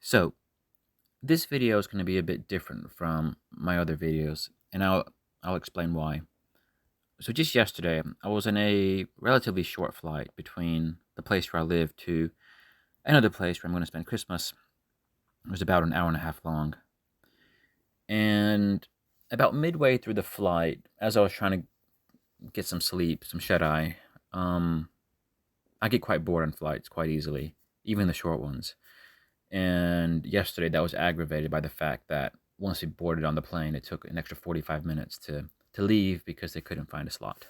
So this video is going to be a bit different from my other videos, and I'll explain why. So just yesterday, I was in a relatively short flight between the place where I live to another place where I'm going to spend Christmas. It was about an hour and a half long. And about midway through the flight, as I was trying to get some sleep, some shut-eye, I get quite bored on flights quite easily, even the short ones. And yesterday, that was aggravated by the fact that once we boarded on the plane, it took an extra 45 minutes to leave because they couldn't find a slot.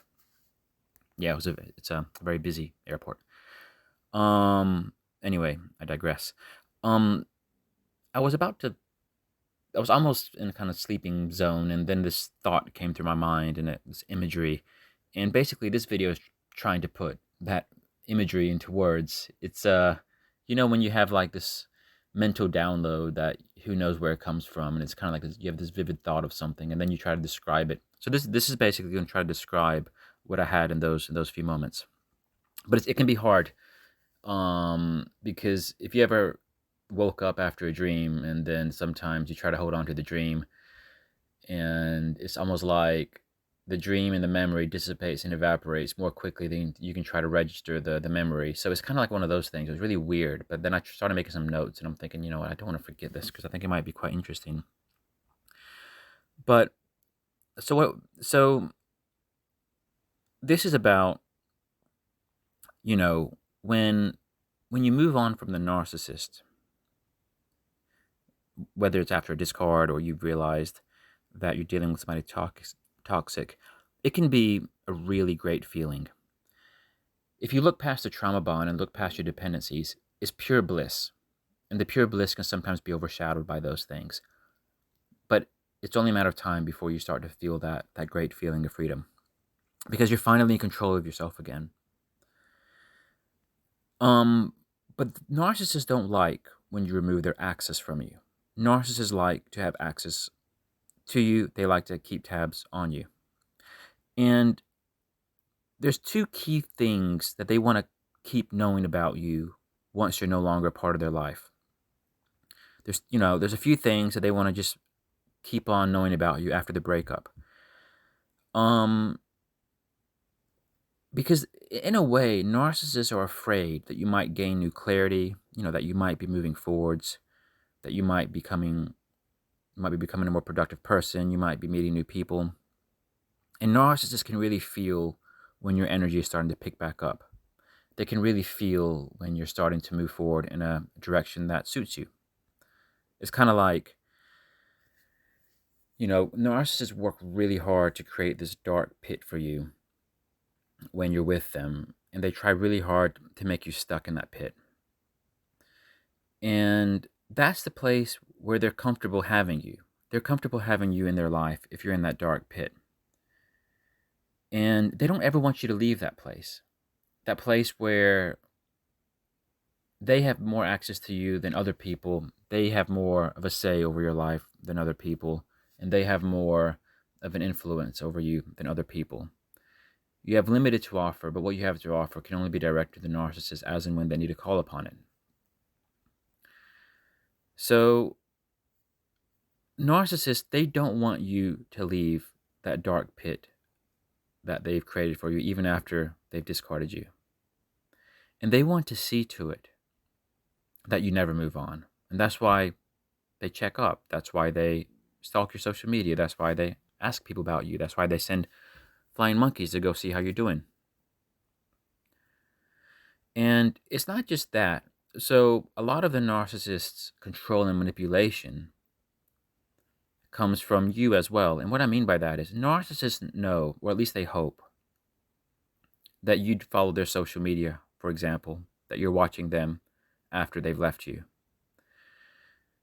Yeah, it's a very busy airport. Anyway, I digress. Um, I was about to, I was almost in a kind of sleeping zone, and then this thought came through my mind, and this imagery, and basically, this video is trying to put that imagery into words. It's when you have like this mental download that who knows where it comes from, and it's kind of like this, you have this vivid thought of something, and then you try to describe it. So this is basically going to try to describe what I had in those few moments. But it can be hard, because if you ever woke up after a dream, and then sometimes you try to hold on to the dream, and it's almost like the dream and the memory dissipates and evaporates more quickly than you can try to register the memory. So it's kind of like one of those things. It was really weird. But then I started making some notes, and I'm thinking, you know what, I don't want to forget this because I think it might be quite interesting. But so this is about, when you move on from the narcissist, whether it's after a discard or you've realized that you're dealing with somebody toxic, it can be a really great feeling. If you look past the trauma bond and look past your dependencies, it's pure bliss. And the pure bliss can sometimes be overshadowed by those things. But it's only a matter of time before you start to feel that great feeling of freedom. Because you're finally in control of yourself again. But narcissists don't like when you remove their access from you. Narcissists like to have access to you. They like to keep tabs on you. And there's two key things that they want to keep knowing about you once you're no longer a part of their life. There's a few things that they want to just keep on knowing about you after the breakup. Because in a way, narcissists are afraid that you might gain new clarity, that you might be moving forwards, that you might be becoming a more productive person, you might be meeting new people. And narcissists can really feel when your energy is starting to pick back up. They can really feel when you're starting to move forward in a direction that suits you. It's kind of like, narcissists work really hard to create this dark pit for you when you're with them, and they try really hard to make you stuck in that pit. And that's the place where they're comfortable having you. They're comfortable having you in their life if you're in that dark pit. And they don't ever want you to leave that place where they have more access to you than other people. They have more of a say over your life than other people, and they have more of an influence over you than other people. You have limited to offer, but what you have to offer can only be directed to the narcissist as and when they need to call upon it. So, narcissists, they don't want you to leave that dark pit that they've created for you, even after they've discarded you. And they want to see to it that you never move on. And that's why they check up. That's why they stalk your social media. That's why they ask people about you. That's why they send flying monkeys to go see how you're doing. And it's not just that. So a lot of the narcissists' control and manipulation comes from you as well. And what I mean by that is narcissists know, or at least they hope, that you'd follow their social media, for example, that you're watching them after they've left you.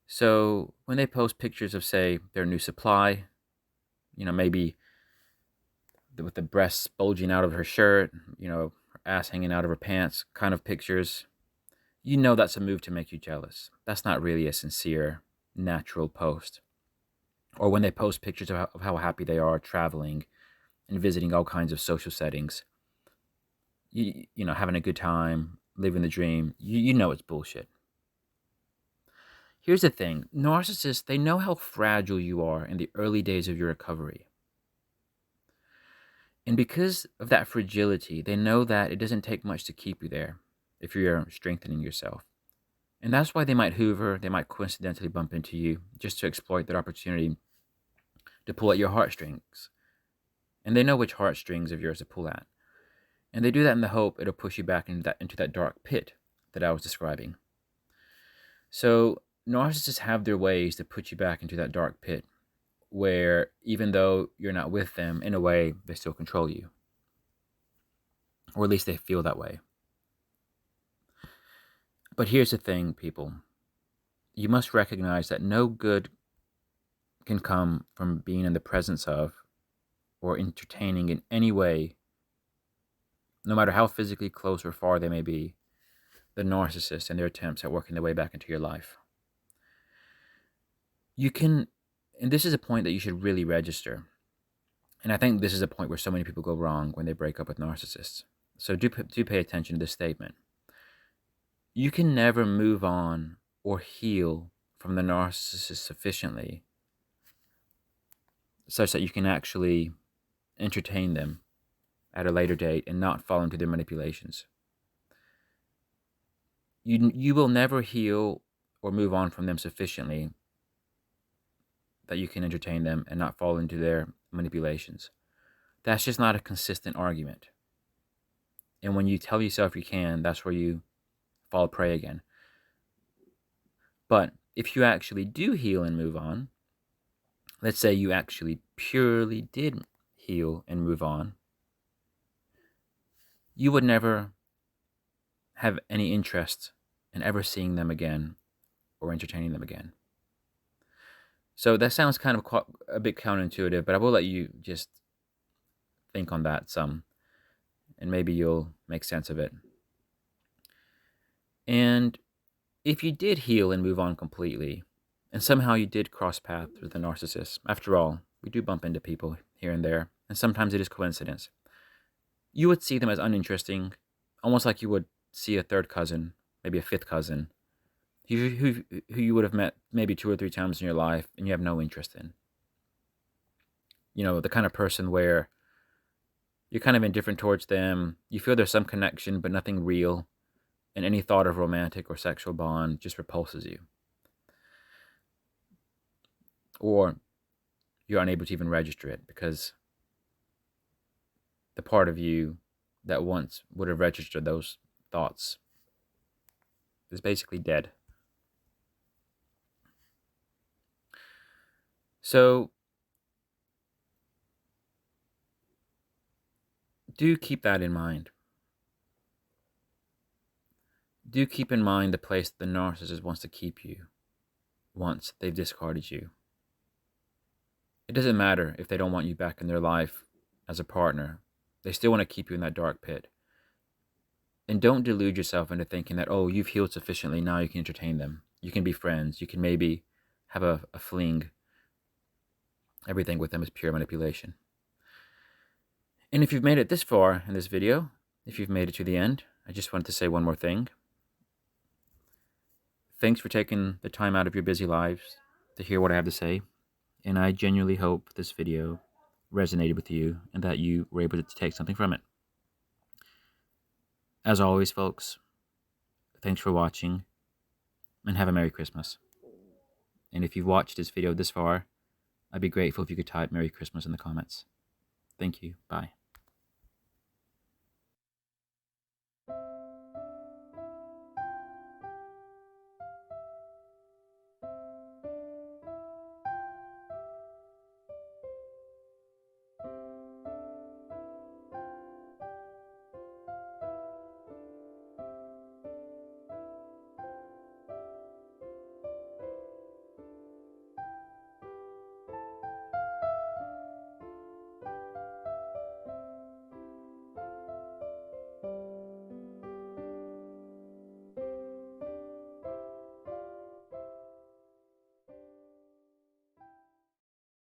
So when they post pictures of, say, their new supply, maybe with the breasts bulging out of her shirt, her ass hanging out of her pants kind of pictures, that's a move to make you jealous. That's not really a sincere, natural post. Or when they post pictures of how happy they are traveling and visiting all kinds of social settings, having a good time, living the dream, it's bullshit. Here's the thing. Narcissists, they know how fragile you are in the early days of your recovery. And because of that fragility, they know that it doesn't take much to keep you there if you're strengthening yourself. And that's why they might hoover, they might coincidentally bump into you just to exploit that opportunity to pull at your heartstrings. And they know which heartstrings of yours to pull at. And they do that in the hope it'll push you back into that dark pit that I was describing. So narcissists have their ways to put you back into that dark pit where even though you're not with them, in a way, they still control you. Or at least they feel that way. But here's the thing, people. You must recognize that no good can come from being in the presence of or entertaining in any way, no matter how physically close or far they may be, the narcissist and their attempts at working their way back into your life. You can, and this is a point that you should really register. And I think this is a point where so many people go wrong when they break up with narcissists. So do pay attention to this statement. You can never move on or heal from the narcissist sufficiently such that you can actually entertain them at a later date and not fall into their manipulations. You will never heal or move on from them sufficiently that you can entertain them and not fall into their manipulations. That's just not a consistent argument. And when you tell yourself you can, that's where you fall prey again. But if you actually do heal and move on, let's say you actually purely did heal and move on, you would never have any interest in ever seeing them again or entertaining them again. So that sounds kind of a bit counterintuitive, but I will let you just think on that some, and maybe you'll make sense of it. And if you did heal and move on completely, and somehow you did cross paths with a narcissist, after all, we do bump into people here and there, and sometimes it is coincidence, you would see them as uninteresting, almost like you would see a third cousin, maybe a fifth cousin, who you would have met maybe 2 or 3 times in your life and you have no interest in. You know, the kind of person where you're kind of indifferent towards them, you feel there's some connection but nothing real, and any thought of romantic or sexual bond just repulses you. Or you're unable to even register it because the part of you that once would have registered those thoughts is basically dead. So do keep that in mind. Do keep in mind the place the narcissist wants to keep you once they've discarded you. It doesn't matter if they don't want you back in their life as a partner. They still want to keep you in that dark pit. And don't delude yourself into thinking that, oh, you've healed sufficiently, now you can entertain them. You can be friends. You can maybe have a fling. Everything with them is pure manipulation. And if you've made it this far in this video, if you've made it to the end, I just wanted to say one more thing. Thanks for taking the time out of your busy lives to hear what I have to say. And I genuinely hope this video resonated with you and that you were able to take something from it. As always, folks, thanks for watching and have a Merry Christmas. And if you've watched this video this far, I'd be grateful if you could type Merry Christmas in the comments. Thank you. Bye.